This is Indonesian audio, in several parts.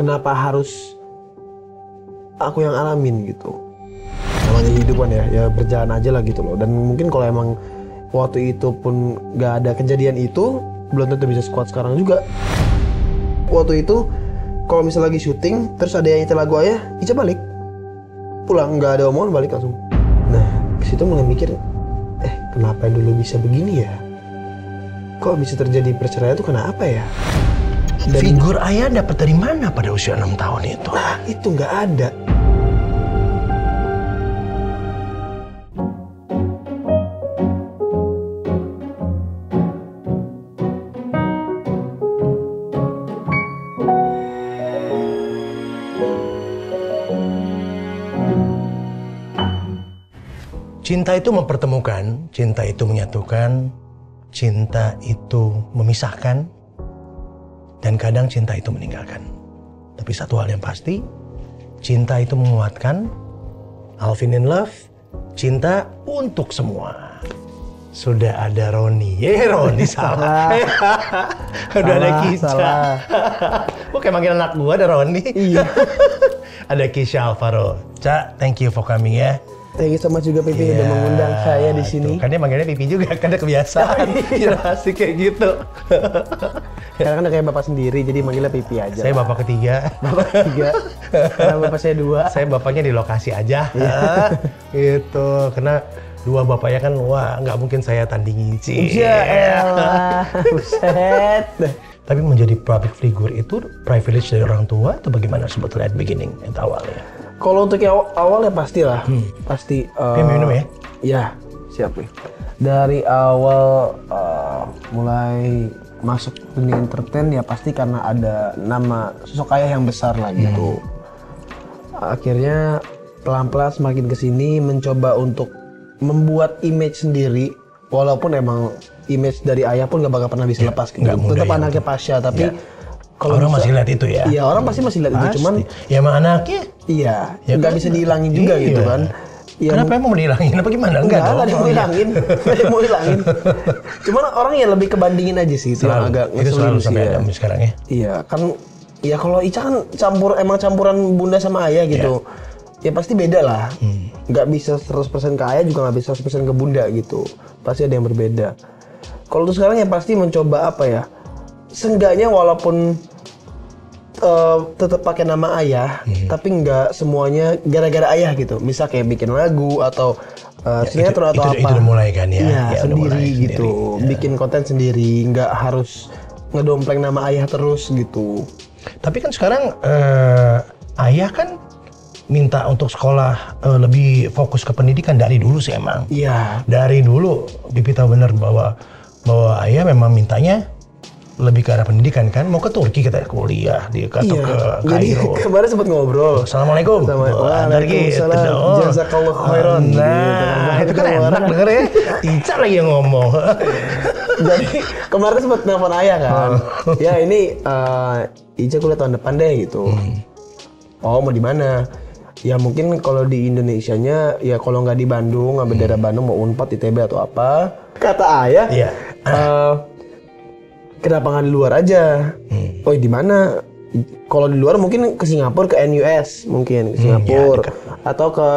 kenapa harus aku yang alamin gitu. Namanya hidup kan ya berjalan aja lah gitu loh. Dan mungkin kalau emang waktu itu pun gak ada kejadian itu, belum tentu bisa sekuat sekarang juga. Waktu itu kalau misalnya lagi syuting terus ada yang nyetel lagu Ayah, Ica balik pulang, nggak ada omongan, balik langsung. Nah kesitu mulai mikir, kenapa dulu bisa begini ya, kok bisa terjadi perceraian itu kenapa ya. Dan figur Ayah dapat dari mana pada usia 6 tahun itu? Nah itu nggak ada. Cinta itu mempertemukan, cinta itu menyatukan, cinta itu memisahkan, dan kadang cinta itu meninggalkan. Tapi satu hal yang pasti, cinta itu menguatkan. Alvin in Love, cinta untuk semua. Sudah ada Roni. Roni salah. Udah ada Kisha. Kayak manggil anak gua ada Roni. Iya. Ada Kisha Alvaro. Ca, thank you for coming ya. Thank you so much juga Pipi udah mengundang saya di sini. Kan dia manggilnya Pipi juga, kan ada kebiasaan. Asik kayak gitu. Karena kan udah kayak bapak sendiri, jadi manggilnya Pipi aja. Saya bapak ketiga. Bapak ketiga. Karena bapak saya 2. Saya bapaknya di lokasi aja. Gitu. Karena 2 bapaknya kan, wah nggak mungkin saya tandingi sih. Ya elah, buset. Tapi menjadi public figure itu privilege dari orang tua atau bagaimana sebetulnya at beginning, at awalnya? Kalau untuk yang awal ya pastilah, pasti. Minum ya? Ya, siap nih. Dari awal mulai masuk dunia entertain ya pasti karena ada nama sosok Ayah yang besar lah gitu. Akhirnya pelan-pelan semakin kesini mencoba untuk membuat image sendiri, walaupun emang image dari Ayah pun gak bakal pernah bisa lepas gitu. Tetap anaknya Pasha, tapi kalau orang masih lihat itu ya. Iya, orang pasti masih lihat itu, cuman ya emang anaknya. Iya, ya nggak kan? bisa dihilangin juga gitu kan. Ya, kenapa emang mau dihilangin? Apa gimana? Enggak ada yang mau hilangin. Nggak ada yang mau hilangin. Cuman orang ya lebih kebandingin aja sih. Itu yang agak itu selalu sampai ya. ada sekarang ya. Iya, kan ya kalau Ica kan campuran bunda sama Ayah gitu. Ya pasti beda lah. Nggak bisa 100% ke Ayah juga nggak bisa 100% ke bunda gitu. Pasti ada yang berbeda. Kalau untuk sekarang ya pasti mencoba apa ya? Seenggaknya walaupun tetap pakai nama Ayah, tapi nggak semuanya gara-gara Ayah gitu. Misal kayak bikin lagu atau sinetron atau apa. Itu udah mulai kan ya? Iya, sendiri gitu. Ya. Bikin konten sendiri, nggak harus ngedompleng nama Ayah terus gitu. Tapi kan sekarang Ayah kan minta untuk sekolah lebih fokus ke pendidikan dari dulu sih emang. Iya. Dari dulu Pipi tahu benar bahwa Ayah memang mintanya lebih ke arah pendidikan kan, mau ke Turki kita kuliah atau ke Kairo. Jadi kemarin sempat ngobrol. Assalamualaikum. Waalaikumsalam. Jazakallah khairan. Nah, itu kan enak denger ya. Ica lagi yang ngomong. Jadi kemarin sempat nelfon Ayah kan. Ya ini Ica kuliah tahun depan deh gitu. Oh mau di mana? Ya mungkin kalau di Indonesianya ya kalau nggak di Bandung, ngambil daerah Bandung mau Unpad, ITB atau apa. Kata Ayah. Iya. Kenapa nggak di luar aja? Oh di mana? Kalau di luar mungkin ke Singapura, ke NUS mungkin ke Singapura, atau ke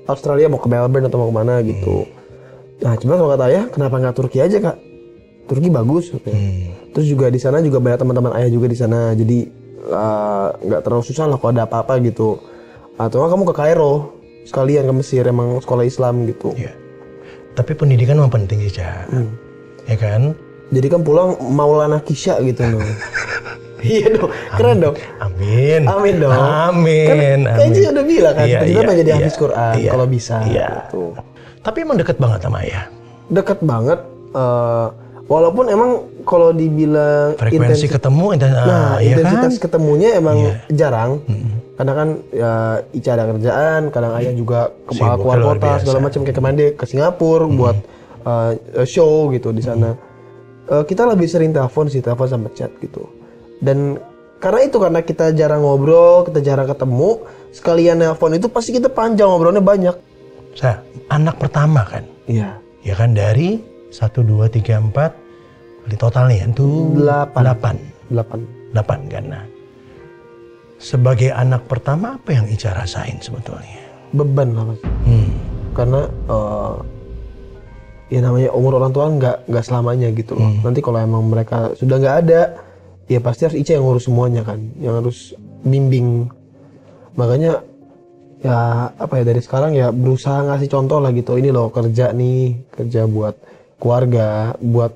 Australia mau ke Melbourne atau mau kemana gitu. Nah cuma kalau kata Ayah, kenapa nggak Turki aja kak? Turki bagus. Terus juga di sana juga banyak teman-teman Ayah juga di sana, jadi nggak terlalu susah lah kalau ada apa-apa gitu. Atau kamu ke Kairo sekalian ke Mesir, emang sekolah Islam gitu. Iya. Tapi pendidikan memang penting sih Ca. Ya kan? Jadi kan pulang Maulana Kisha gitu loh. Iya dong, keren dong. Amin. Amin dong. Amin. Kan Eji udah bilang kan, kita pengen jadi hafiz Quran kalau bisa. Iya. Gitu. Tapi emang deket banget sama Ayah. Deket banget. Walaupun emang kalau dibilang frekuensi ketemu, intensitas kan? Ketemunya emang jarang. Karena kan ya Ica ada kerjaan, kadang Ayah juga keluar kota segala macam, kayak kemarin dia ke Singapura buat show gitu di sana. Kita lebih sering telepon sama chat gitu. Dan karena kita jarang ngobrol, kita jarang ketemu, sekalian telepon itu pasti kita panjang ngobrolnya banyak. Anak pertama kan? Iya. Ya kan dari 1, 2, 3, 4 kali totalnya itu 8 kan. Nah, Sebagai anak pertama apa yang Ica rasain sebetulnya? Beban lah mas. Karena ya namanya umur orang tua nggak selamanya gitu loh. Nanti kalau emang mereka sudah nggak ada, ya pasti harus Ica yang ngurus semuanya kan, yang harus bimbing. Makanya ya apa ya, dari sekarang ya berusaha ngasih contoh lah gitu. Ini loh kerja buat keluarga, buat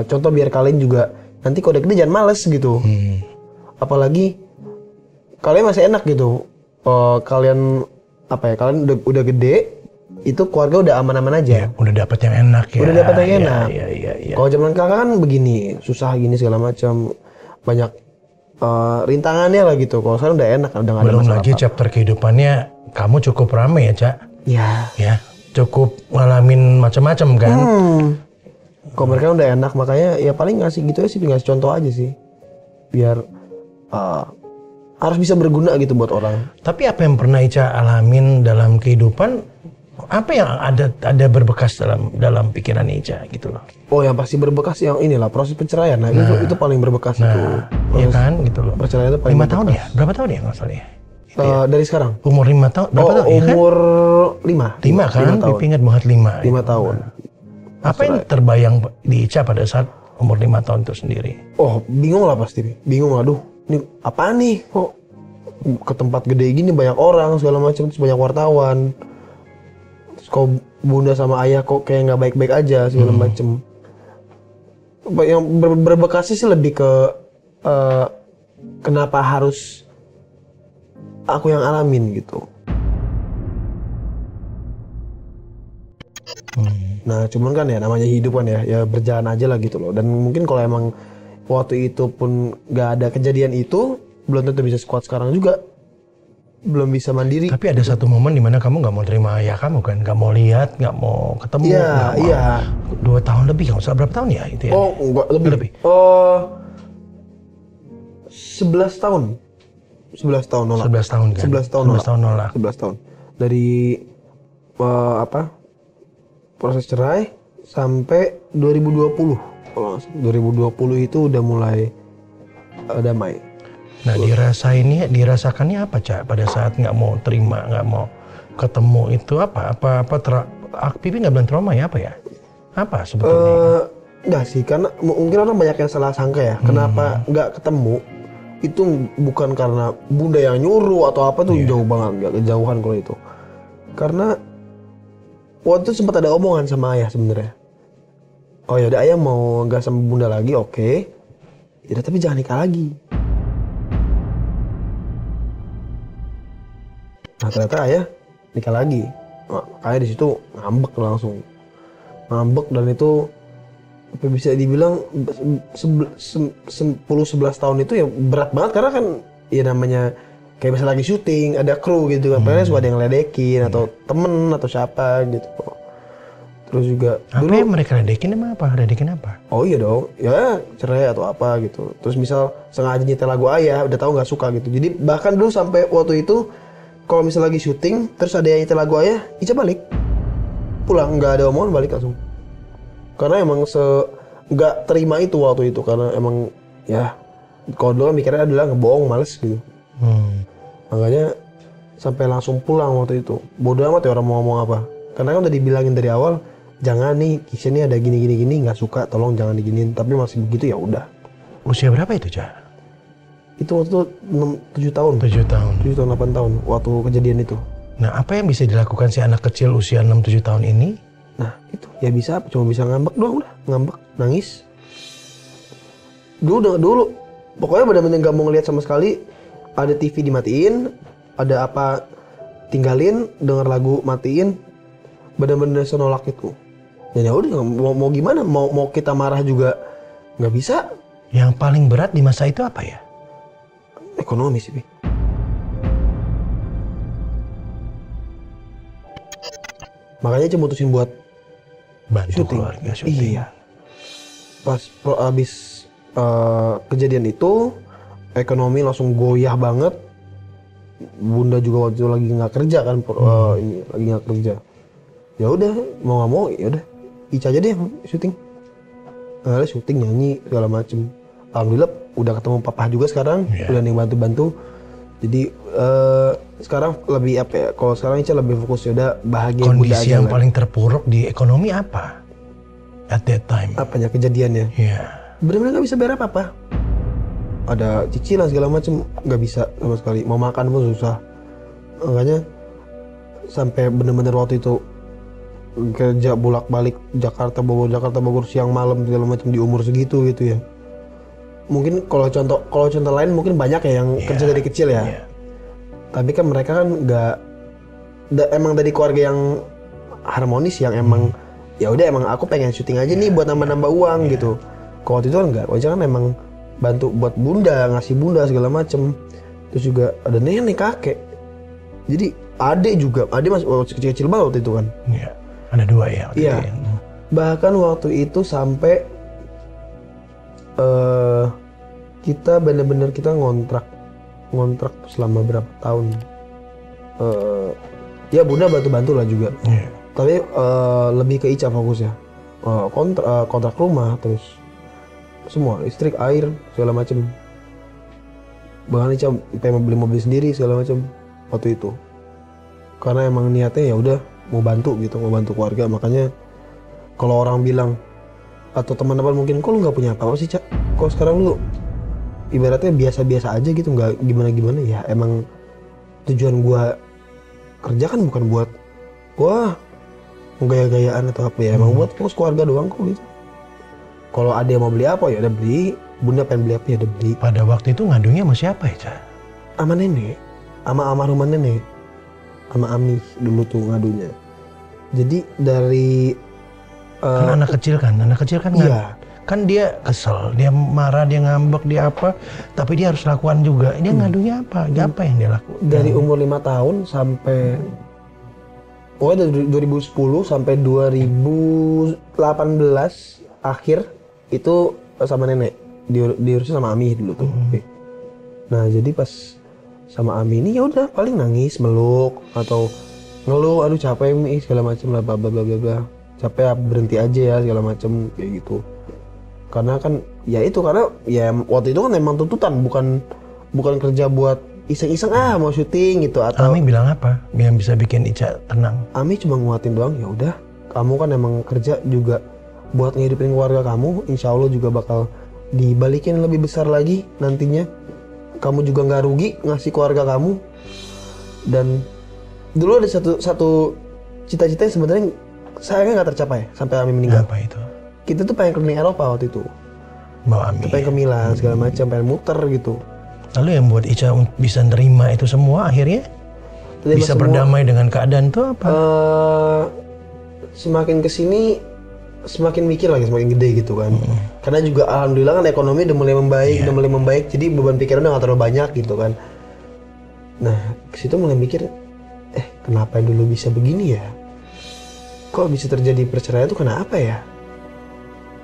contoh biar kalian juga nanti kalau udah gede jangan males gitu. Apalagi kalian masih enak gitu. Kalian apa ya? Kalian udah gede, itu keluarga udah aman-aman aja. Ya, udah dapat yang enak ya. Udah dapat yang enak. Iya. Kalau zaman kakak kan begini, susah gini segala macam, banyak rintangannya lah gitu. Kalau sekarang udah enak, udah nggak ada Belum masalah. lagi chapter kehidupannya kamu cukup rame ya, Cak. Ya. Cukup ngalamin macam-macam kan. Kalau mereka udah enak, makanya ya paling ngasih gitu sih, ngasih contoh aja sih, biar harus bisa berguna gitu buat orang. Tapi apa yang pernah Ica alamin dalam kehidupan? Apa yang ada berbekas dalam pikiran Ica gitu loh? Oh, yang pasti berbekas yang inilah proses perceraian. Nah, itu paling berbekas itu. Iya kan gitu loh. Perceraian itu paling 5 tahun berbekas. ya? Berapa tahun ya nggak salah ya? Dari sekarang? Umur 5 tahun? Berapa tahun? Iya kan? Umur 5. 5 kan? 5 tahun. Pipi ingat banget 5. 5 tahun. Apa yang terbayang di Ica pada saat umur 5 tahun itu sendiri? Oh, bingung lah pasti. Bingung lah, aduh, ini apa nih? Kok ke tempat gede gini banyak orang segala macam, terus banyak wartawan. Terus kok bunda sama ayah kok kayak nggak baik-baik aja segala macam. Yang berbekasnya sih lebih ke kenapa harus aku yang alamin gitu. Nah, cuman kan ya namanya hidup kan ya berjalan aja lah gitu loh. Dan mungkin kalau emang waktu itu pun nggak ada kejadian itu, belum tentu bisa sekuat sekarang juga. Belum bisa mandiri. Tapi ada satu momen dimana kamu nggak mau terima ayah kamu kan, nggak mau lihat, nggak mau ketemu, nggak mau. Iya. 2 tahun lebih, nggak usah berapa tahun ya itu ya? Oh, enggak lebih. 11 tahun. 11 tahun nolak. 11 tahun kan? 11 tahun 11 tahun nolak. 11 tahun. Dari proses cerai sampai 2020. Kalau nggak salah, 2020 itu udah mulai damai. Nah, dirasakannya apa, Cak? Pada saat nggak mau terima, nggak mau ketemu itu apa? Pipi nggak bilang trauma ya, apa ya? Apa sebetulnya? Enggak sih, karena mungkin orang banyak yang salah sangka ya. Kenapa nggak ketemu? Itu bukan karena bunda yang nyuruh atau apa tuh, jauh banget, nggak kejauhan kalau itu. Karena waktu itu sempat ada omongan sama ayah sebenarnya. Oh ya udah, ayah mau nggak sama bunda lagi, oke. Ya tapi jangan nikah lagi. Nah, ternyata ayah nikah lagi. Makanya di situ ngambek langsung. Ngambek, dan itu apa bisa dibilang 10-11 tahun itu ya berat banget, karena kan ya namanya kayak misalnya lagi syuting, ada kru gitu kan. Padahal suka ada yang ngeledekin atau temen atau siapa gitu. Terus juga Apa dulu yang mereka ledekin emang apa? Ledekin apa? oh iya dong, ya cerai atau apa gitu. Terus misal sengaja nyetel lagu ayah, udah tahu nggak suka gitu. Jadi bahkan dulu sampai waktu itu kalau misalnya lagi syuting, terus ada yang nyetel lagu ayah, Ica balik. Pulang, nggak ada omongan, balik langsung. Karena emang nggak terima itu waktu itu, karena emang ya kalau dulu kan mikirnya adalah ngebohong, males gitu. Makanya sampai langsung pulang waktu itu. Bodoh amat ya orang mau ngomong apa. Karena kan udah dibilangin dari awal, jangan nih, kisah ini ada gini, nggak suka, tolong jangan diginiin. Tapi masih begitu, ya udah. Usia berapa itu, Cak? Itu waktu itu 7 tahun. 7 tahun. 7 tahun, 8 tahun waktu kejadian itu. Nah, apa yang bisa dilakukan si anak kecil usia 6-7 tahun ini? Nah, itu ya bisa, cuma bisa ngambek doang udah, ngambek, nangis. Dulu pokoknya benar-benar nggak mau ngeliat sama sekali. Ada TV dimatiin, ada apa tinggalin, denger lagu matiin. Benar-benar senolak itu. Dan ya udah, mau gimana? Mau kita marah juga nggak bisa. Yang paling berat di masa itu apa ya? Ekonomi sih, Pi. Makanya cuma mutusin buat Bantu syuting. keluarga syuting. Iya. Pas abis kejadian itu, ekonomi langsung goyah banget. Bunda juga waktu itu lagi nggak kerja kan, ini lagi nggak kerja. Ya udah, mau nggak mau, ya udah, Ica aja deh yang syuting. Nah, syuting, nyanyi segala macem. Alhamdulillah udah ketemu papa juga sekarang, udah nih bantu-bantu. Jadi sekarang lebih apa ya? Kalau sekarang Ica lebih fokus ya udah bahagia Bunda Kondisi aja yang lah. paling terpuruk di ekonomi apa? At that time. Apanya kejadiannya? Iya. Benar-benar nggak bisa bayar apa-apa. Ada cicilan segala macam nggak bisa sama sekali. Mau makan pun susah. Makanya sampai benar-benar waktu itu kerja bolak-balik Jakarta Bogor siang malam segala macam di umur segitu gitu ya. Mungkin kalau contoh lain mungkin banyak ya yang kerja dari kecil ya. Iya. Tapi kan mereka kan emang dari keluarga yang harmonis yang emang ya udah emang aku pengen syuting aja nih buat nambah-nambah uang gitu. Kalau waktu itu kan enggak, Ocha kan emang bantu buat bunda, ngasih bunda segala macem. Terus juga ada nenek kakek. Jadi adek masih kecil-kecil banget waktu itu kan. Iya. Ada 2 ya. Iya. Bahkan waktu itu sampai kita bener-bener kita ngontrak selama berapa tahun. Ya bunda bantu-bantu lah juga. Iya. Tapi lebih ke Ica fokus ya. Kontrak rumah terus semua listrik, air segala macem. Bahkan Ica pengen beli mobil sendiri segala macem waktu itu. Karena emang niatnya ya udah mau bantu keluarga. Makanya kalau orang bilang atau teman-teman mungkin kok lu nggak punya apa-apa sih Cak? Kok sekarang lu ibaratnya biasa-biasa aja gitu, nggak gimana-gimana ya. Emang tujuan gua kerja kan bukan buat wah gaya-gayaan atau apa ya, emang buat fokus keluarga doang kok gitu. Kalau ada yang mau beli apa ya udah beli, bunda pengen beli apa ya udah beli. Pada waktu itu ngadunya sama siapa ya, Ca? Sama nenek, sama almarhumah nenek, sama Ami dulu tuh ngadunya. Jadi dari Kan anak kecil kan iya. Kan dia kesel, dia marah, dia ngambek, dia apa, tapi dia harus lakukan juga. Dia ngadunya apa? Apa yang dia lakukan? Dari umur 5 tahun sampai pokoknya dari 2010 sampai 2018 akhir itu sama nenek diurusin sama Ami dulu tuh. Nah jadi pas sama Ami ini ya udah paling nangis, meluk atau ngeluh, aduh capek Mi segala macam lah, bla bla bla bla, capek berhenti aja ya segala macam kayak gitu. Karena kan ya itu karena ya waktu itu kan emang tuntutan, bukan kerja buat iseng-iseng mau syuting gitu. Atau Ami bilang apa yang bisa bikin Ica tenang? Ami cuma nguatin doang, ya udah kamu kan emang kerja juga buat ngehidupin keluarga kamu, insya Allah juga bakal dibalikin lebih besar lagi nantinya. Kamu juga nggak rugi ngasih keluarga kamu. Dan dulu ada satu cita-cita yang sebenarnya sayangnya nggak tercapai sampai Ami meninggal. Apa itu? Kita tuh pengen keliling Eropa waktu itu. Bawa Ami. Kita pengen ke Milan segala macam, pengen muter gitu. Lalu yang buat Ica bisa nerima itu semua akhirnya? Terima Bisa semua. berdamai dengan keadaan itu apa? Semakin kesini semakin mikir lagi, semakin gede gitu kan. Karena juga alhamdulillah kan ekonomi udah mulai membaik, jadi beban pikiran udah gak terlalu banyak gitu kan. Nah kesitu mulai mikir, kenapa dulu bisa begini ya? Kok bisa terjadi perceraian itu kenapa ya?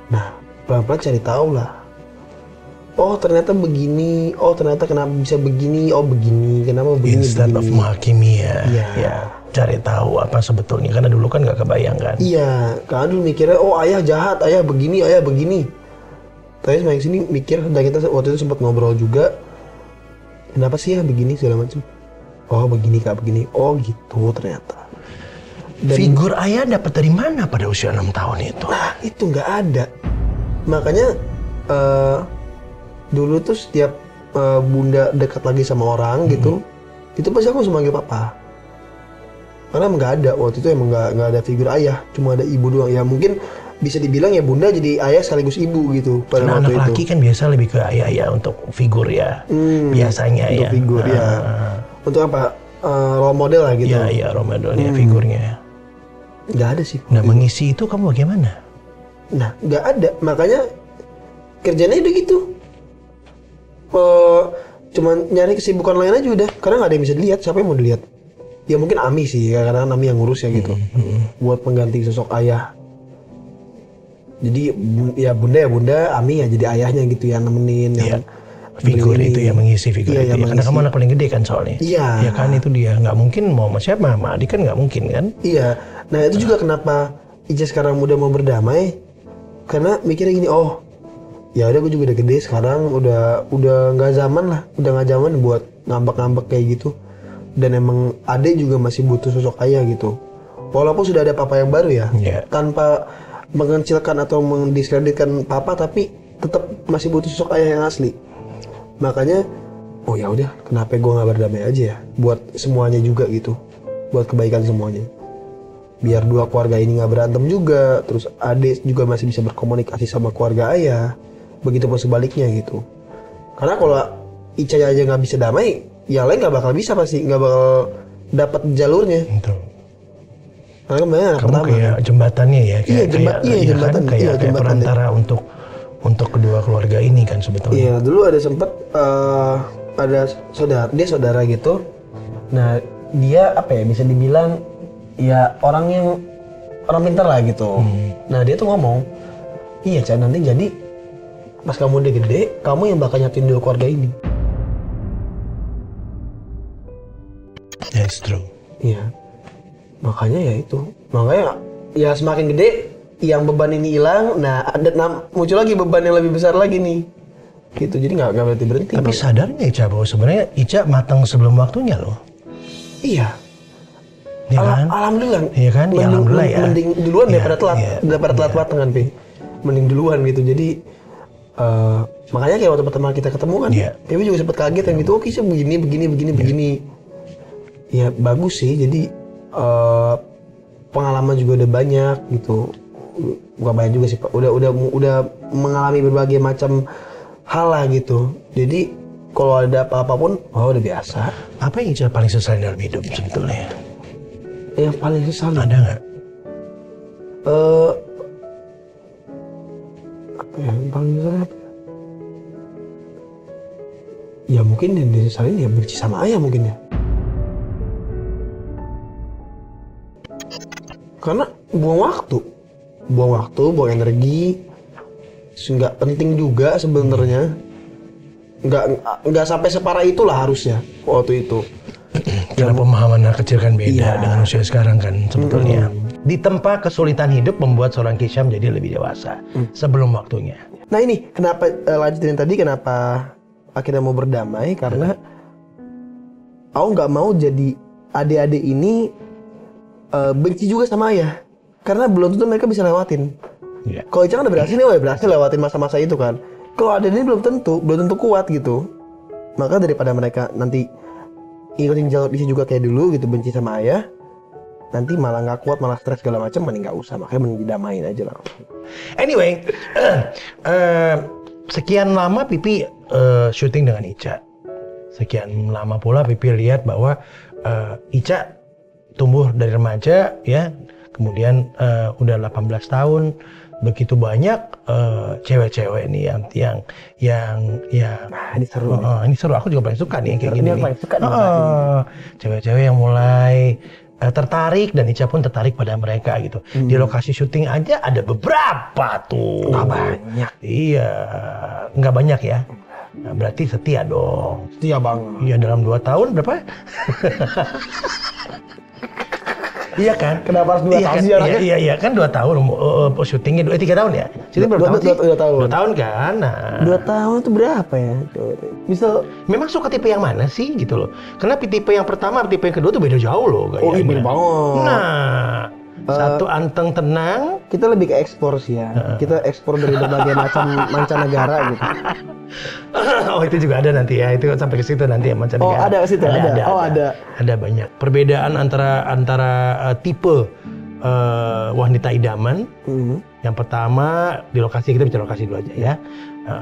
Nah pelan-pelan cari tahu lah. Oh ternyata begini, oh ternyata kenapa bisa begini, oh begini, kenapa begini. Instead of menghakimi Iya. ya, cari tahu apa sebetulnya, karena dulu kan nggak kebayang kan. Iya, karena dulu mikirnya, oh ayah jahat, ayah begini. Tapi semakin sini mikir, dan kita waktu itu sempat ngobrol juga, kenapa sih ya begini segala macam. Oh begini kak, begini, oh gitu ternyata. Dan, Figur ayah dapat dari mana pada usia 6 tahun itu? nah itu nggak ada. Makanya dulu tuh setiap bunda dekat lagi sama orang gitu, itu pasti aku langsung manggil papa. Karena emang nggak ada waktu itu, emang nggak ada figur ayah, cuma ada ibu doang. Ya mungkin bisa dibilang ya bunda jadi ayah sekaligus ibu gitu pada Karena waktu anak itu. laki kan biasa lebih ke ayah ya untuk figur ya, biasanya untuk ya. figur ya. Untuk apa? Role model lah gitu. Iya Ramadannya figurnya. Nggak ada sih. Nah mengisi itu kamu bagaimana? Nah nggak ada, makanya kerjanya udah gitu. Cuman nyari kesibukan lain aja udah, karena nggak ada yang bisa dilihat. Siapa yang mau dilihat? Ya mungkin Ami sih, karena Ami yang ngurus ya gitu. Buat pengganti sosok ayah. Jadi ya bunda, Ami ya jadi ayahnya gitu, yang nemenin. Iya. Yang Figur beli itu ini. ya, mengisi figur Iya, itu yang ya. Karena mengisi. kamu anak paling gede kan soalnya. Iya. Ya kan itu dia nggak mungkin mau sama siapa, sama adik kan nggak mungkin kan. Iya. Nah itu juga kenapa Ica sekarang udah mau berdamai. Karena mikirnya gini, oh ya udah gue juga udah gede sekarang, udah nggak zaman lah, udah nggak zaman buat ngambek-ngambek kayak gitu. Dan emang Ade juga masih butuh sosok ayah gitu. Walaupun sudah ada papa yang baru ya, tanpa mengecilkan atau mendiskreditkan papa, tapi tetap masih butuh sosok ayah yang asli. Makanya, oh ya udah, kenapa gue nggak berdamai aja ya, buat semuanya juga gitu, buat kebaikan semuanya. Biar dua keluarga ini nggak berantem juga, terus Ade juga masih bisa berkomunikasi sama keluarga ayah. Begitupun sebaliknya gitu. Karena kalau Ica aja nggak bisa damai, yang lain nggak bakal bisa pasti, nggak bakal dapat jalurnya. Betul. Karena kemarin anak Kamu pertama. kayak jembatannya ya, kayak jembatan, kayak perantara untuk kedua keluarga ini kan sebetulnya. Iya, dulu ada sempet ada saudara gitu. Nah, dia apa ya, bisa dibilang ya orang pintar lah gitu. Nah, dia tuh ngomong, iya Chan, nanti jadi pas kamu udah gede, kamu yang bakal nyatuin dua keluarga ini. That's true. Iya. Makanya ya itu. Makanya ya semakin gede yang beban ini hilang, nah ada muncul lagi beban yang lebih besar lagi nih. Gitu. Jadi nggak berhenti. Tapi sadar nggak Ica bahwa sebenarnya Ica matang sebelum waktunya loh. Iya. Iya kan? Alhamdulillah. Iya kan? Ya, alhamdulillah ya. Mending duluan daripada telat. Iya. Daripada telat matang kan, Pi. Mending duluan gitu. Jadi makanya kayak waktu pertama kita ketemu kan, Pipi juga sempat kaget yang gitu. Oke sih begini. Ya bagus sih. Jadi pengalaman juga udah banyak gitu. Bukan banyak juga sih Pak. Udah mengalami berbagai macam hal lah gitu. Jadi kalau ada apa-apapun, udah biasa. Apa yang Ica paling sesalin dalam hidup sebetulnya? Yang paling sesalin? Ada nggak? Apa ya? Yang paling sesalin apa? Ya mungkin yang disesalin ya benci sama ayah mungkin ya. Karena buang waktu, buang energi, nggak penting juga sebenarnya. Nggak sampai separah itulah harusnya waktu itu. Karena pemahaman anak kecil kan beda dengan usia sekarang kan sebetulnya. Ditempa kesulitan hidup membuat seorang Kisha menjadi lebih dewasa sebelum waktunya. Nah ini kenapa lanjutin tadi kenapa akhirnya mau berdamai, karena aku nggak mau jadi adik-adik ini benci juga sama ayah, karena belum tentu mereka bisa lewatin. Kalau Ica kan udah berhasil lewatin masa-masa itu kan. Kalau adik ini belum tentu kuat gitu. Maka daripada mereka nanti ikutin jalur Ica juga kayak dulu gitu, benci sama ayah, nanti malah nggak kuat, malah stres segala macam, mending nggak usah. Makanya mending didamain aja lah. Anyway, sekian lama Pipi syuting dengan Ica. Sekian lama pula Pipi lihat bahwa Ica tumbuh dari remaja ya, kemudian udah 18 tahun, begitu banyak cewek-cewek nih yang ini seru. Ini seru, aku juga paling suka nih kayak gini. Paling suka Cewek-cewek yang mulai tertarik, dan Ica pun tertarik pada mereka gitu. Di lokasi syuting aja ada beberapa tuh. Nggak banyak. Iya, nggak banyak ya. Nah, berarti setia dong. Setia bang. Iya, dalam 2 tahun berapa? Iya kan? Kenapa harus 2 tahun sih anaknya? Iya kan 2 tahun syutingnya 3 tahun ya? Syuting berapa tahun sih? 2 tahun. 2 tahun kan? Nah. 2 tahun itu berapa ya? Bisa. Memang suka tipe yang mana sih gitu loh? Karena tipe yang pertama, tipe yang kedua tuh beda jauh loh kayaknya. Oh iya bener banget. Nah, satu anteng tenang. Kita lebih ke ekspor sih ya. Kita ekspor dari berbagai macam mancanegara gitu. Oh itu juga ada nanti ya, itu sampai ke situ nanti ya mancanegara. Oh ada ke situ, ada. Ada banyak perbedaan antara tipe wanita idaman. Yang pertama di lokasi, kita bicara lokasi dulu aja ya.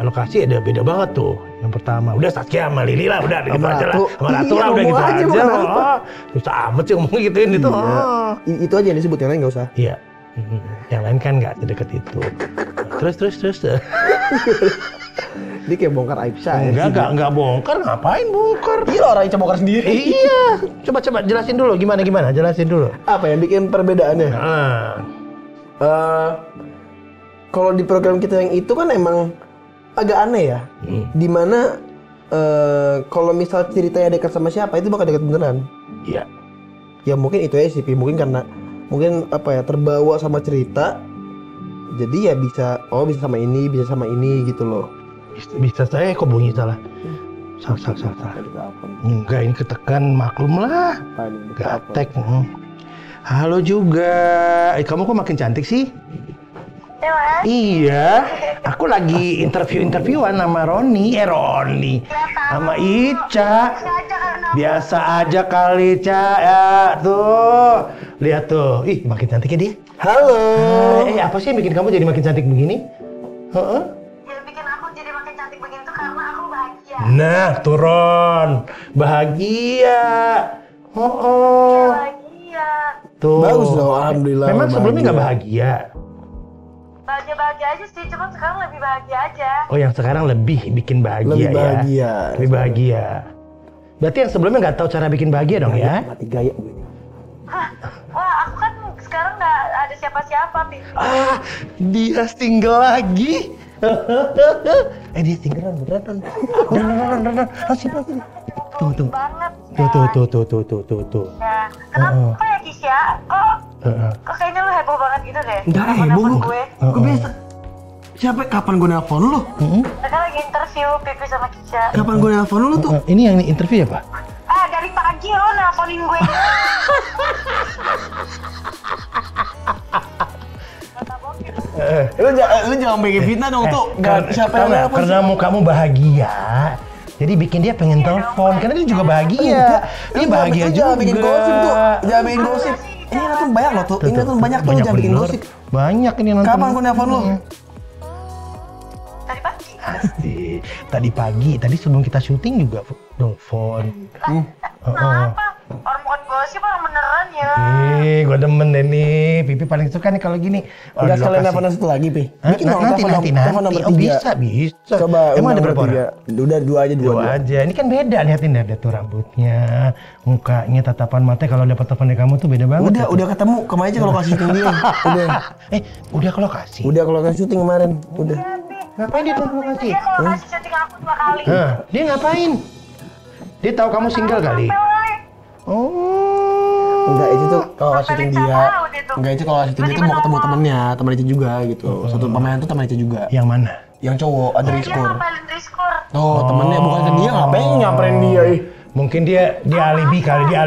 Lokasi ada beda banget tuh. Yang pertama udah Saskia sama Lili lah, udah gitu aja lah. Sama Ratu lah, udah gitu aja. Susah amat sih ngomong gituin itu. Itu aja yang disebut, yang lain nggak usah. Iya. Yang lain kan nggak sedekat itu. Terus. Dia kayak bongkar aib saya. Enggak bongkar, ngapain bongkar? Iya orang yang bongkar sendiri. Iya. Coba jelasin dulu gimana, jelasin dulu. Apa yang bikin perbedaannya? Kalau di program kita yang itu kan emang agak aneh ya. Dimana kalau misal ceritanya dekat sama siapa, itu bakal dekat beneran. Iya. Ya mungkin itu aja sih, mungkin karena terbawa sama cerita. Jadi ya bisa sama ini gitu loh. Bisa saya kok bunyi salah. Sak. Tadi telepon. Enggak, ini ketekan, maklum lah. Tadi telepon. Gatek. Halo juga. Kamu kok makin cantik sih? Ya, Mas. Iya, aku lagi interviewan sama Roni. Sama Ica. Biasa aja kali, Ca. Ya, tuh. Lihat tuh. Ih, makin cantiknya dia. Halo. Apa sih yang bikin kamu jadi makin cantik begini? Heeh. Yang bikin aku jadi makin cantik begini tuh karena aku bahagia. Nah, turun. Bahagia. Oh. Bahagia. Tuh. Bagus dong, alhamdulillah. Memang sebelumnya nggak bahagia. Bahagia aja sih, cuma sekarang lebih bahagia aja. Oh, yang sekarang lebih bikin bahagia Lebih ya. bahagia. Lebih bahagia. Berarti yang sebelumnya nggak tahu cara bikin bahagia dong ya? Mati gaya gue. Hah? Wah, aku kan sekarang nggak ada siapa-siapa, Pi. Dia single lagi. Dia single beneran. Beneran. Sini. Tunggu. Banget. Tuh. Ya, kenapa ya Kisya? Kok kayaknya lu heboh banget gitu deh? Enggak Nelfon heboh. gue. Gue biasa. Siapa? Kapan gue nelpon lu? Mereka lagi interview Pipi sama Kisya. Kapan gue nelpon lu tuh? Ini yang interview ya, Pak? Dari pagi lo nelponin gue. Lu jangan bikin fitnah dong tuh. Siapa yang nelpon? Karena kamu bahagia. Jadi bikin dia pengen telepon, karena dia juga bahagia. Dia bahagia juga. Jangan bikin gosip tuh. Jangan bikin gosip. Ini nonton banyak loh tuh. Ini nonton banyak tuh. Jangan bikin gosip. Banyak ini nonton. Kapan gue nelpon lu? Tadi pagi. Pasti. Tadi pagi, tadi sebelum kita syuting juga telepon. Kenapa? Orang bukan gosip, orang beneran ya. Gue demen deh nih. Pipi paling suka nih kalau gini. Udah sekalian nelpon satu lagi, Pi. Bikin dong Nanti. telepon nomor 3. Bisa. Coba Emang ada berapa nomor orang? 3. Udah 2 aja. Dua aja. Ini kan beda, lihatin deh tuh rambutnya, mukanya, tatapan matanya. Kalau dapat telepon dari kamu tuh beda banget. Udah ketemu. Kemarin aja kalau kasih syuting dia. Udah. Udah ke lokasi. Udah kalau kasih syuting kemarin. Udah. Ngapain dia ke lokasi? Dia kalau kasih syuting aku 2 kali. Dia ngapain? Dia tahu kamu single kali. Oh. Enggak, itu tuh kalau kasih syuting dia. tahu dia tuh. Enggak, itu kalau kasih syuting dia tuh mau ketemu temennya, temen itu juga gitu. Satu pemain tuh temen itu juga. Yang mana? Yang cowok ada Dia Rizkur. ngapalin Rizkur. Oh, temennya bukan ke dia, ngapain nyamperin dia? Mungkin dia alibi kali. Dia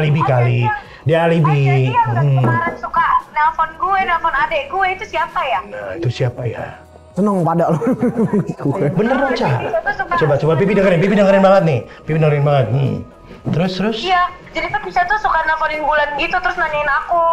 alibi. Dia yang kemarin suka nelpon adek gue itu siapa ya? Nah, itu siapa ya? Seneng pada lu. Bener dong, Ca. Coba Pipi dengerin banget nih. Terus. Iya, jadi kan bisa tuh suka nelponin bulan gitu terus nanyain aku.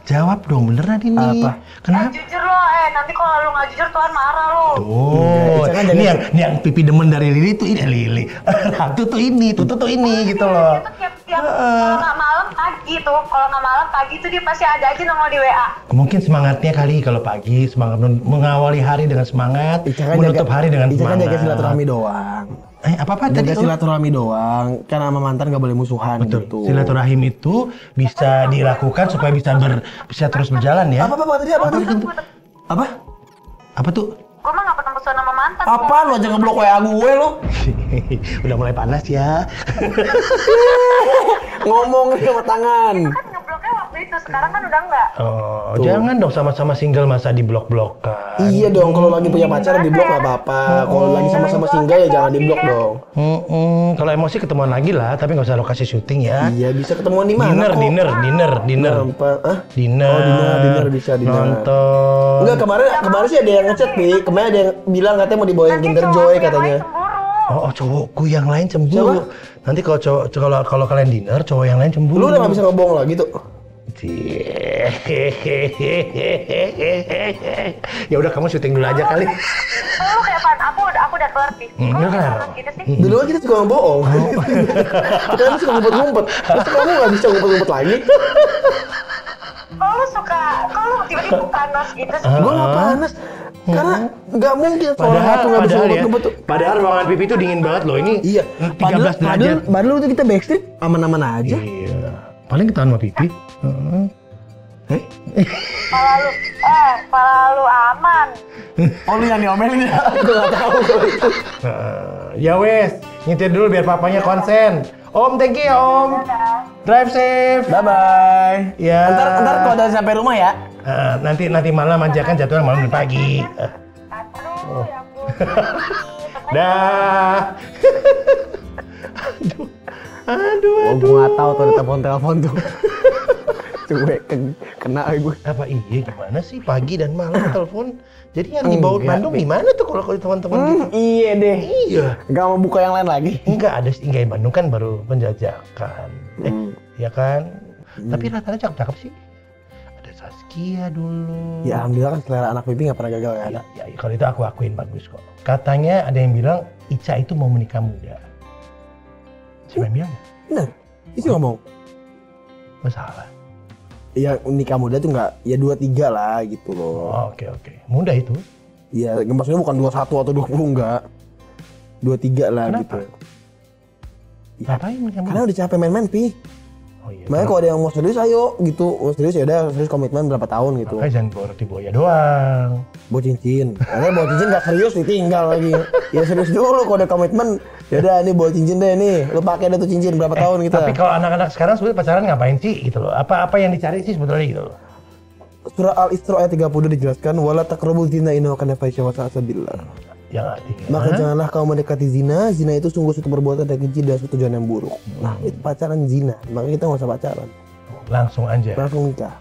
Jawab dong, beneran ini. Apa? Kenapa? Jujur lo, nanti kalau lu nggak jujur Tuhan marah lo. Oh, Jangan ini yang Pipi demen dari Lili tuh ini Lili. Ratu tuh ini, Tutu tuh ini gitu loh. Itu tiap kalau nggak malam pagi tuh, kalau nggak malam pagi tuh dia pasti ada aja nongol di WA. Mungkin semangatnya kali kalau pagi, semangat mengawali hari dengan semangat, menutup hari dengan Ica kan semangat. jaga silaturahmi doang. Apa tadi? Jaga silaturahmi doang. Kan sama mantan gak boleh musuhan Betul. gitu. Silaturahim itu bisa dilakukan supaya bisa terus berjalan ya. Apa tadi? Apa? Apa tuh? Gue mah nggak pernah musuhan sama mantan. Apa lo aja ngeblok WA gue lo? Udah mulai panas ya. Ngomong sama tangan. Kan ngebloknya waktu itu, sekarang kan udah enggak. Oh, jangan dong sama-sama single masa diblok-blokan. Iya dong, kalau lagi punya pacar diblok gak apa-apa. Kalau lagi sama-sama single ya jangan diblok dong. Kalau emosi ketemuan lagi lah, tapi nggak usah lokasi syuting ya. Iya, bisa ketemuan di mana kok? Dinner. Oh, dinner bisa dinner. Nonton. Enggak, kemarin sih ada yang ngechat, Pi. Kemarin ada yang bilang katanya mau dibawain Kinder Joy katanya. Oh, cowokku yang lain cemburu. Nanti kalau kalian dinner, cowok yang lain cemburu. Lu udah gak bisa ngebohong lagi tuh. Ya udah kamu syuting dulu aja kali. Lu kayak apaan? Aku udah kelar sih. Enggak kan? Gitu sih. Dulu kan kita suka ngebohong. Kita kan suka ngumpet-ngumpet. Terus kamu gak bisa ngumpet-ngumpet lagi. Kalau lu tiba-tiba panas gitu sih. Gue gak panas. Karena gak mungkin seorang ratu gak bisa ngumpet-ngumpet tuh. Padahal ruangan Pipi itu dingin banget loh. Ini Iya. 13 derajat. Padahal waktu kita backstreet aman-aman aja. Iya. Paling ketahuan sama Pipi. Kepala lu aman. Oh lu yang diomelin ya? Gue gak tau kalau itu. Ya wes, nyetir dulu biar papanya konsen. Om, thank you ya Om. Drive safe. Bye-bye. Ya. Ntar kalau udah sampai rumah ya. Nanti malam aja kan jadwal malam dan pagi. Aduh, ya ampun. Dah. Aduh. Gue nggak tahu tuh ada telepon tuh. Cuek kena gue. Apa iya gimana sih pagi dan malam telepon? Jadi yang dibawa Bandung gimana tuh kalau teman-teman gitu? Iya deh. Iya. Gak mau buka yang lain lagi. Enggak Bandung kan baru penjajakan. Ya kan? Tapi rata-rata cakep-cakep sih. Ada Saskia dulu. Ya alhamdulillah kan selera anak pipi gak pernah gagal kan. Ya, kalau itu aku akuin bagus kok. Katanya ada yang bilang Ica itu mau menikah muda. Siapa yang bilang? Benar. Itu ngomong. Masalah. Ya nikah muda tuh nggak, ya 23 lah gitu loh. Oh, oke. Muda itu? Ya maksudnya bukan 21 atau 20 enggak. 23 lah. Kenapa? Gitu. Ngapain nikah muda? Karena udah capek main-main pi. Oh iya. Makanya kalau ada yang mau serius ayo gitu. Mau serius ya udah serius komitmen berapa tahun gitu. Makanya jangan bawa roti buaya doang. Bawa cincin. Karena bawa cincin nggak serius ditinggal lagi. Ya serius dulu kalau ada komitmen. Ya udah ini bawa cincin deh nih. Lu pakai deh tuh cincin berapa tahun gitu. Tapi kalau anak-anak sekarang sebenarnya pacaran ngapain sih gitu loh? Apa yang dicari sih sebetulnya gitu loh? Surah Al-Isra ayat 30 dijelaskan wala taqrabul zina innahu kana fahisya wa sa'sabillah. Yang artinya Maka janganlah kau mendekati zina. Zina itu sungguh suatu perbuatan yang keji dan suatu tujuan yang buruk. Nah, itu pacaran zina. Makanya kita nggak usah pacaran. langsung aja. Langsung nikah.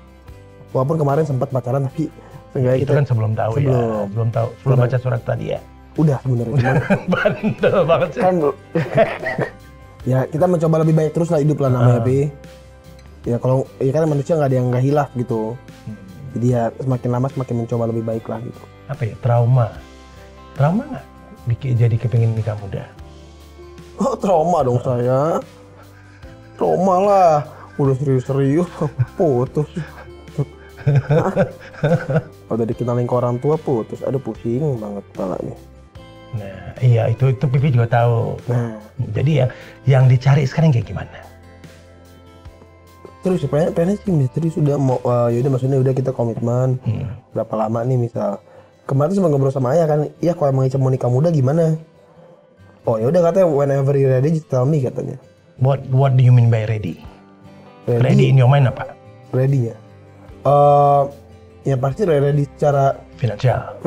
Walaupun kemarin sempat pacaran tapi seenggaknya Itu kita kan sebelum tahu ya. Sebelum baca surat tadi ya. udah sebenarnya cuman Bandel banget sih. kan ya kita mencoba lebih baik terus lah hidup lah namanya Pi. Ya kalau ya kan manusia nggak ada yang nggak hilaf gitu. Jadi ya semakin lama semakin mencoba lebih baik lah gitu. Apa ya, trauma nggak jadi kepingin nikah muda? Oh trauma dong saya. Trauma lah. Udah serius-serius putus. Udah dikenalin ke orang tua putus. Aduh pusing banget kepalanya. Nah iya itu Pipi juga tahu. Nah jadi yang dicari sekarang kayak gimana? terus pengen sih terus sudah mau yaudah maksudnya udah kita komitmen berapa lama nih misal kemarin sempat ngobrol sama ayah kan iya kalau emang Ica mau nikah muda gimana oh ya udah katanya whenever you ready just tell me katanya. What do you mean by ready? Ready in your mind apa? Ready ya ya pasti ready secara finansial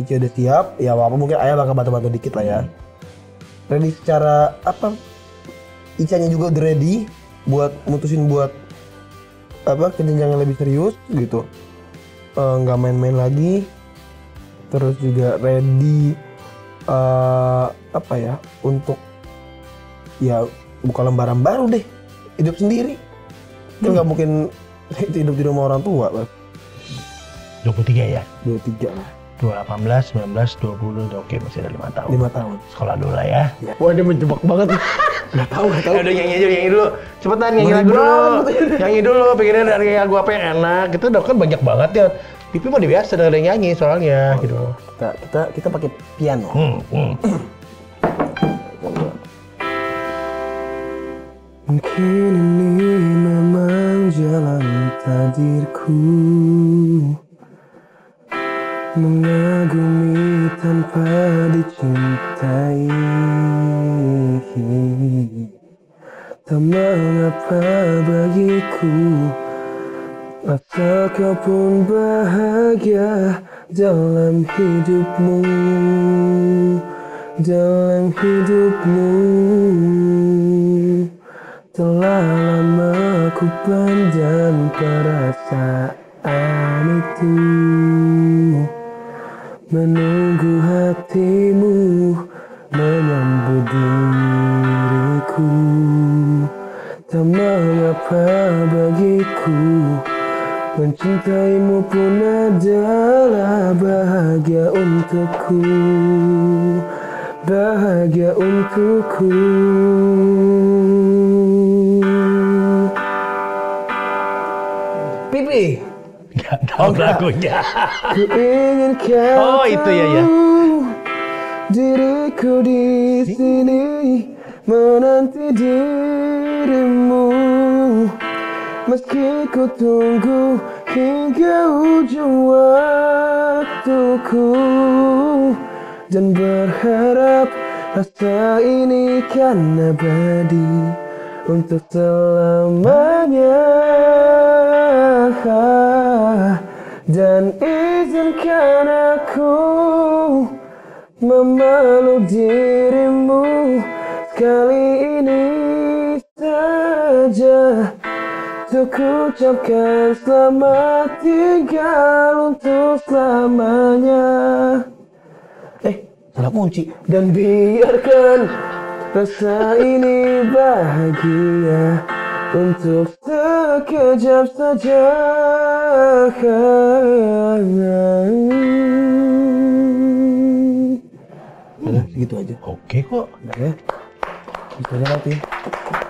Ica udah siap ya walaupun mungkin ayah bakal bantu-bantu dikit lah ya ready secara apa Icanya juga udah ready buat mutusin buat apa ke jenjang yang lebih serius gitu nggak main-main lagi terus juga ready apa ya untuk ya buka lembaran baru deh hidup sendiri kan nggak mungkin hidup di rumah orang tua Bang. 23 ya? 23 lah 18, 19, 20, oke masih ada 5 tahun. 5 tahun. Sekolah dulu lah ya. Wah dia menjebak banget. Gak tahu. Udah nyanyi dulu. Cepetan nyanyi lagu dulu. Nyanyi dulu, pengennya dari lagu apa yang enak. Itu udah kan banyak banget ya. Pipi mah biasa udah nyanyi soalnya gitu. Kita pakai piano. Mungkin ini memang jalan takdirku mengagumi tanpa dicintai. Tak mengapa bagiku asal kau pun bahagia dalam hidupmu. Telah lama ku pendam perasaan itu, menunggu hatimu menyambut diriku. Tak mengapa bagiku mencintaimu pun adalah bahagia untukku. Bahagia untukku. Pipi. Gak tahu lagunya. Ku ingin kau itu ya. Diriku di sini menanti dirimu. Meski ku tunggu hingga ujung waktuku dan berharap rasa ini kan abadi untuk selamanya. Dan izinkan aku memeluk dirimu kali ini saja. Untuk ucapkan selamat tinggal untuk selamanya. Salah kunci. Dan biarkan rasa ini bahagia untuk sekejap saja. Udah, segitu aja. Oke kok. Udah ya. Gitu aja nanti.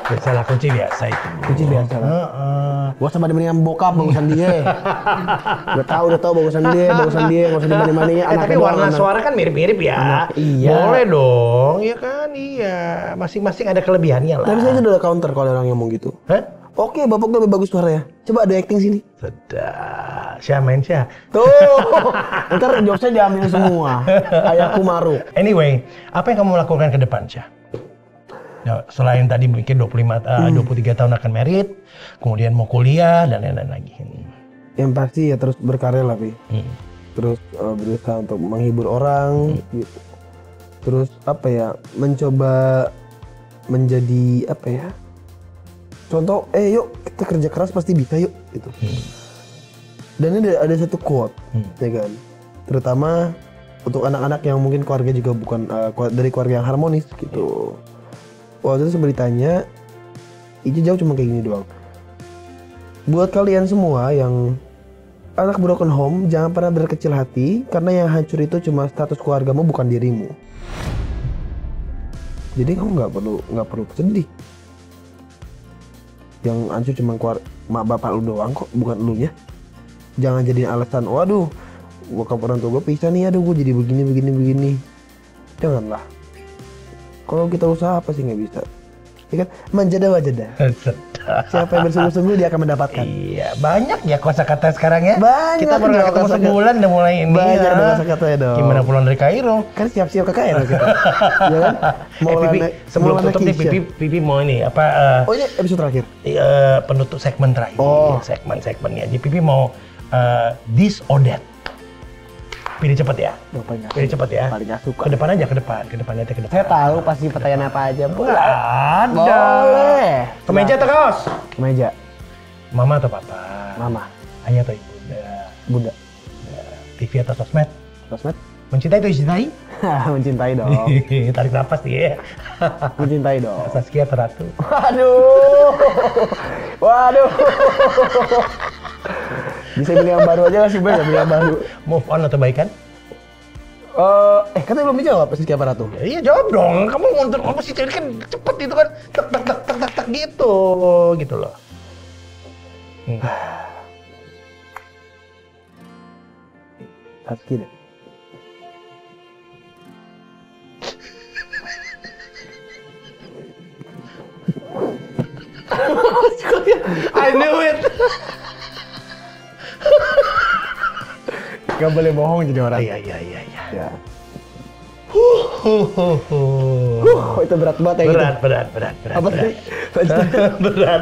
Ya, salah kunci biasa itu. Kunci biasa lah. Gua sama dibandingin bokap bagusan dia. Udah tahu bagusan dia, nggak usah dibanding-bandingin. Tapi warna suara kan mirip-mirip ya. Iya. Boleh dong, ya kan? Iya. Masing-masing ada kelebihannya lah. Tapi saya udah counter kalau orang ngomong gitu. Hah? Oke, bapak gue lebih bagus suaranya. Coba ada acting sini. Sudah. Siapa main siapa? Tuh. Ntar jokesnya diambil semua. Kayak Kumaru. Anyway, apa yang kamu lakukan ke depan, Syah? Ya, selain tadi mungkin 23 tahun akan merit, kemudian mau kuliah dan lain-lain lagi. Yang pasti ya terus berkarya lah, Pi. Terus berusaha untuk menghibur orang gitu. Terus apa ya, mencoba menjadi apa ya, contoh, yuk kita kerja keras pasti bisa yuk gitu. Dan ini ada satu quote, ya kan, terutama untuk anak-anak yang mungkin keluarga juga bukan dari keluarga yang harmonis gitu. Waktu itu beritanya, itu jauh cuma kayak gini doang. Buat kalian semua yang anak broken home, jangan pernah berkecil hati, karena yang hancur itu cuma status keluargamu, bukan dirimu. Jadi kamu nggak perlu sedih. Yang hancur cuma mak bapak lu doang kok, bukan lu nya. Jangan jadiin alasan, waduh, bokap orang tua gue pisah nih, aduh gue jadi begini. Janganlah. Kalau kita usaha apa sih nggak bisa? Ya kan? Manjada wajada. Siapa yang bersungguh-sungguh dia akan mendapatkan. Iya, banyak ya kosakata sekarang ya. Banyak. Kita baru nggak ketemu sebulan udah mulai ini. Banyak ya. kosakatanya dong. Gimana pulang dari Kairo? Kan siap-siap ke Kairo kita. Ya kan? Pipi, sebelum tutup nih, Pipi mau ini apa? Oh ini episode terakhir. Penutup segmen terakhir. Oh. Segmennya. Jadi Pipi mau this or that. Pilih cepet ya. Pilih cepet ya. Paling gak suka. Ke depan aja, ke depan. Saya tahu pasti pertanyaan apa aja. Ada. Boleh. Kemeja atau kaos? Kemeja. Mama atau papa? Mama. Ayah atau ibunda? Bunda. TV atau sosmed? Sosmed? Mencintai atau dicintai? Mencintai dong. Tarik nafas ya. Mencintai dong. Saskia atau Ratu? Waduh. Bisa pilih yang baru aja lah sih, pilih yang baru. Move on atau baikan? Katanya belum dijawab pasti siapa Ratu? Ya, iya jawab dong. Kamu mundur, kamu sih jadi kan cepet itu kan, tak gitu loh. Saskia deh. I knew it. Gak boleh bohong jadi orang. Iya. Ya. Itu berat banget ya. Berat. Apa tadi? Berat.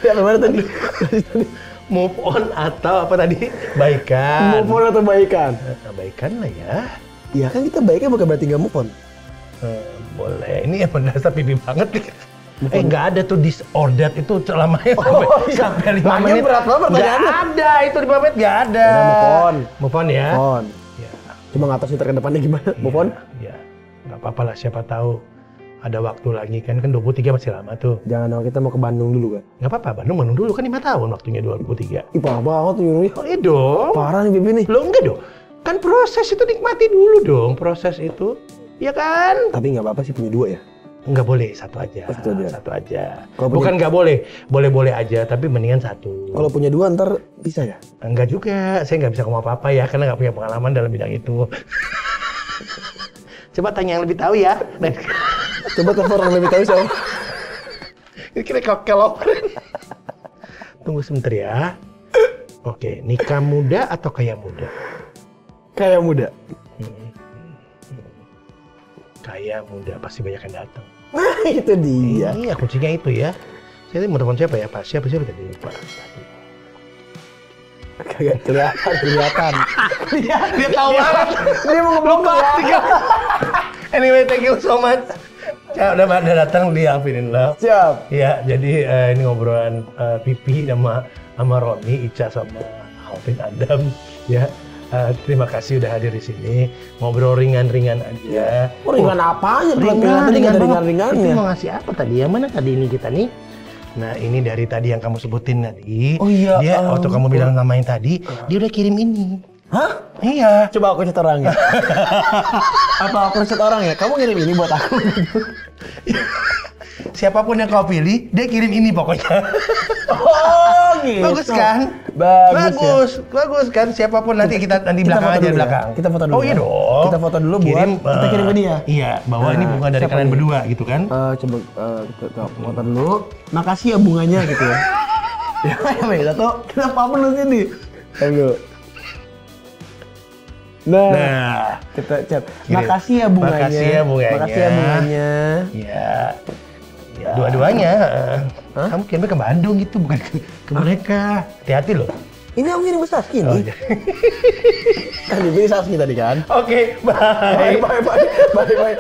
Apa mana tadi? Move on atau apa tadi? Baikan. Move on atau baikan? Baikan lah ya. Iya kan kita baiknya bukan berarti nggak move on. Boleh. Ini yang mendasar Pipi banget nih. Nggak ada tuh this or that itu selamanya sampai 5 menit. Berat banget pertanyaannya. Nggak ada, itu 5 menit nggak ada. Move on ya. Move on. Ya. Cuma nggak tahu sih ke depannya gimana. Move on. Ya, nggak apa-apa lah, siapa tahu ada waktu lagi kan 23 masih lama tuh. Jangan kita mau ke Bandung dulu kan. Nggak apa-apa, Bandung dulu kan 5 tahun waktunya 23. Ih parah banget tuh Yuri. Oh iya dong. Parah nih Bibi nih. Lo enggak dong. Kan proses itu nikmati dulu dong, proses itu. Ya kan? Tapi nggak apa-apa sih punya 2 ya. Nggak boleh, satu aja. Satu aja. Kalau Bukan nggak boleh, boleh-boleh aja, tapi mendingan 1. Kalau punya 2 ntar bisa ya? Enggak juga, saya nggak bisa ngomong apa-apa ya, karena nggak punya pengalaman dalam bidang itu. Coba tanya yang lebih tahu ya. Coba telepon orang lebih tahu siapa. Ini kira kelopren. Tunggu sebentar ya. Oke, nikah muda atau kaya muda? Kaya muda. Kaya muda, pasti banyak yang datang. Nah itu dia. Iya, kuncinya itu ya. Saya mau telepon siapa ya, Pak? Siapa tadi lupa. kelihatan. Dia tahu banget. Dia mau ngomong kelihatan. Anyway, thank you so much. Ya, udah datang di Alvin in Love. Siap. Ya, jadi ini ngobrolan Pipi sama Roni, Ica sama Alvin Adam. Ya, terima kasih udah hadir di sini. Ngobrol ringan-ringan aja. Oh, ringan apanya? Ringan-ringan. Itu mau ngasih apa tadi? Yang mana tadi ini kita nih? Nah, ini dari tadi yang kamu sebutin tadi. Oh iya. Dia waktu kamu bilang namain tadi, dia udah kirim ini. Hah? Iya. Coba aku chat orang ya. Apa aku chat orang ya? Kamu kirim ini buat aku. Siapapun yang kau pilih, dia kirim ini pokoknya. Oh, gitu. Bagus kan? Bagus kan? Siapapun nanti kita belakang aja belakang. Kita foto dulu. Oh iya dong. Kita foto dulu buat kita kirim ke dia. Iya, bahwa ini bunga dari kalian berdua gitu kan? Coba kita foto dulu. Makasih ya bunganya gitu ya. Ya, satu. Kenapa perlu sini? Ayo. Nah, kita chat. Makasih ya bunganya. Makasih ya bunganya. Iya. Ya. Dua-duanya. Kamu kirimnya ke Bandung gitu, bukan ke mereka. Hati-hati loh. Ini aku kirim ke Saski nih. Oh, iya. Tadi pilih Saski tadi kan? Oke, bye. Bye.